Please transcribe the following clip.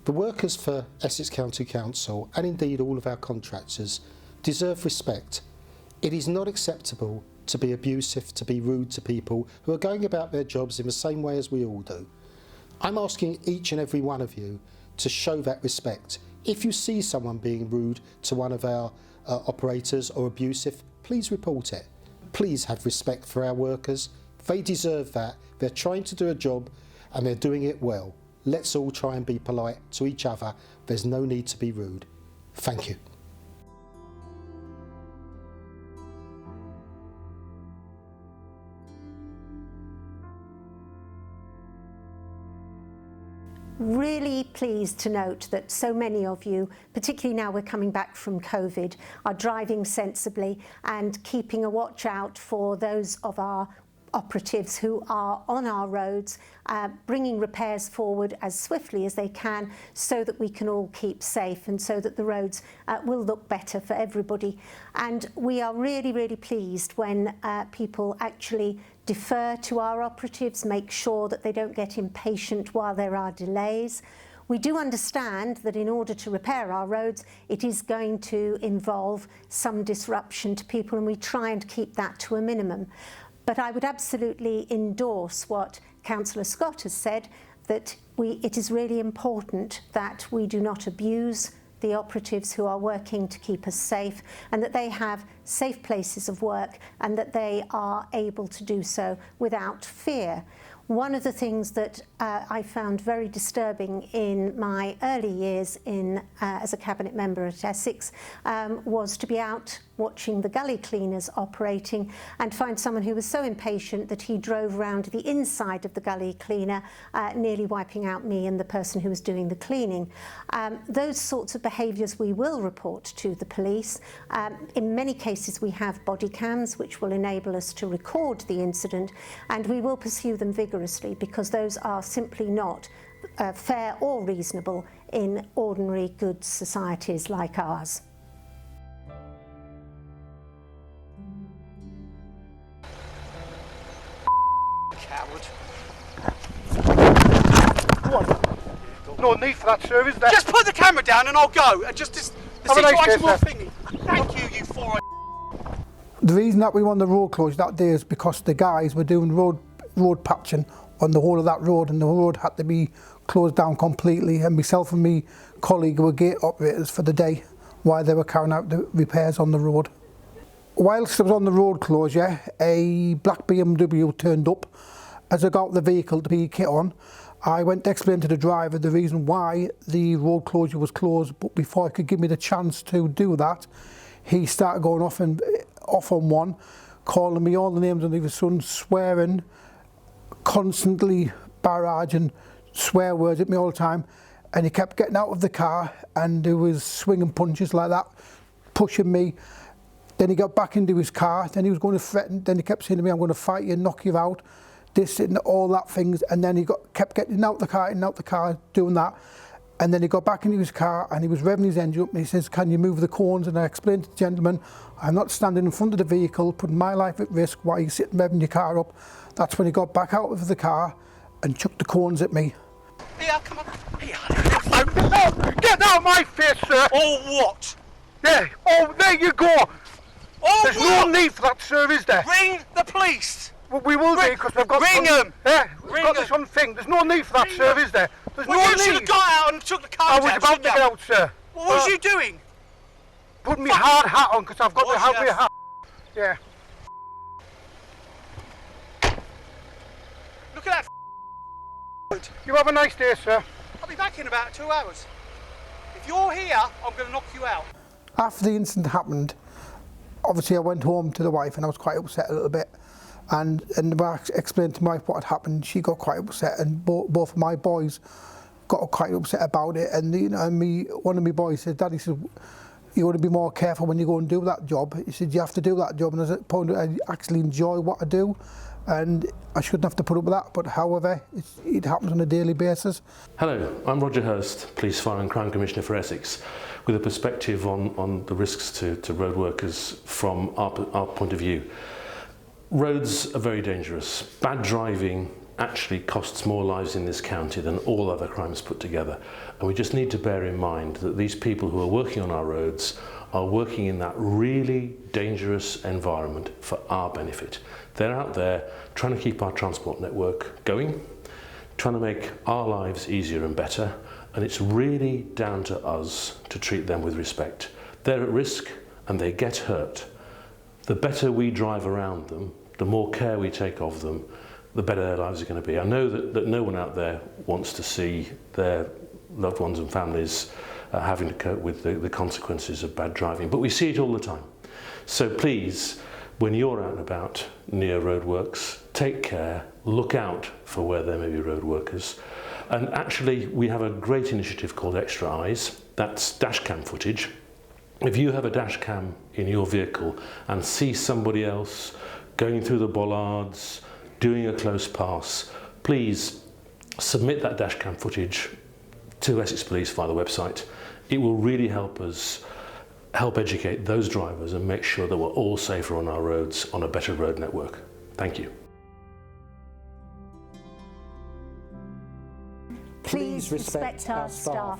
The workers for Essex County Council, and indeed all of our contractors, deserve respect. It is not acceptable to be abusive, to be rude to people who are going about their jobs in the same way as we all do. I'm asking each and every one of you to show that respect. If you see someone being rude to one of our operators or abusive, please report it. Please have respect for our workers. They deserve that. They're trying to do a job and they're doing it well. Let's all try and be polite to each other. There's no need to be rude. Thank you. Really pleased to note that so many of you, particularly now we're coming back from COVID, are driving sensibly and keeping a watch out for those of our operatives who are on our roads, bringing repairs forward as swiftly as they can so that we can all keep safe and so that the roads will look better for everybody. And we are really, really pleased when people actually defer to our operatives, make sure that they don't get impatient while there are delays. We do understand that in order to repair our roads, it is going to involve some disruption to people, and we try and keep that to a minimum. But I would absolutely endorse what Councillor Scott has said, that it is really important that we do not abuse the operatives who are working to keep us safe, and that they have safe places of work and that they are able to do so without fear. One of the things that I found very disturbing in my early years as a cabinet member at Essex was to be out watching the gully cleaners operating and find someone who was so impatient that he drove around the inside of the gully cleaner, nearly wiping out me and the person who was doing the cleaning. Those sorts of behaviours we will report to the police. In many cases we have body cams which will enable us to record the incident, and we will pursue them vigorously because those are simply not fair or reasonable in ordinary good societies like ours. Coward. Go on. No need for that service there. Just put the camera down and I'll go. And just the Have a nice situation day, will sir. thingy. Thank you, you four. The reason that we won the road closure that day is because the guys were doing road patching on the whole of that road, and the road had to be closed down completely, and myself and my colleague were gate operators for the day while they were carrying out the repairs on the road. Whilst I was on the road closure, a black BMW turned up. As I got out the vehicle to be kit on, I went to explain to the driver the reason why the road closure was closed, but before he could give me the chance to do that, he started going off on one, calling me all the names under his son, swearing, constantly barraging swear words at me all the time, and he kept getting out of the car and he was swinging punches like that, pushing me. Then he got back into his car, then he was going to threaten, then he kept saying to me, I'm going to fight you and knock you out, this and all that things, and then he kept getting out the car, doing that. And then he got back into his car and he was revving his engine up and he says, can you move the cones? And I explained to the gentleman, I'm not standing in front of the vehicle, putting my life at risk while you're sitting revving your car up. That's when he got back out of the car and chucked the cones at me. Here, come on. Here. Get out of my face, sir! Or what? Yeah, oh, there you go! Or There's what? no need for that service there. Ring the police. Well, we will do, because we've got... Ring them! Yeah, we've Ring got them. this one thing. There's no need for that Ring service there. There's Well, no you should have need. got out and took the car I down. was about to get out, sir. What was you doing? Put my hard hat on, because I've got to What's have your- my hat. Yeah. Look at that. You have a nice day, sir. I'll be back in about 2 hours. If you're here, I'm going to knock you out. After the incident happened, obviously I went home to the wife and I was quite upset a little bit. And when I explained to my wife what had happened, she got quite upset, and both of my boys got quite upset about it. And one of my boys said, Daddy, said, you want to be more careful when you go and do that job. He said, you have to do that job. And as a point, I actually enjoy what I do, and I shouldn't have to put up with that. But however, it happens on a daily basis. Hello, I'm Roger Hirst, Police, Fire and Crime Commissioner for Essex, with a perspective on the risks to road workers from our point of view. Roads are very dangerous. Bad driving actually costs more lives in this county than all other crimes put together. And we just need to bear in mind that these people who are working on our roads are working in that really dangerous environment for our benefit. They're out there trying to keep our transport network going, trying to make our lives easier and better, and it's really down to us to treat them with respect. They're at risk and they get hurt. The better we drive around them, the more care we take of them, the better their lives are going to be. I know that no one out there wants to see their loved ones and families having to cope with the consequences of bad driving, but we see it all the time. So please, when you're out and about near roadworks, take care, look out for where there may be road workers. And actually, we have a great initiative called Extra Eyes. That's dash cam footage. If you have a dash cam in your vehicle and see somebody else going through the bollards, doing a close pass, please submit that dash cam footage to Essex Police via the website. It will really help us help educate those drivers and make sure that we're all safer on our roads on a better road network. Thank you. Please respect our staff.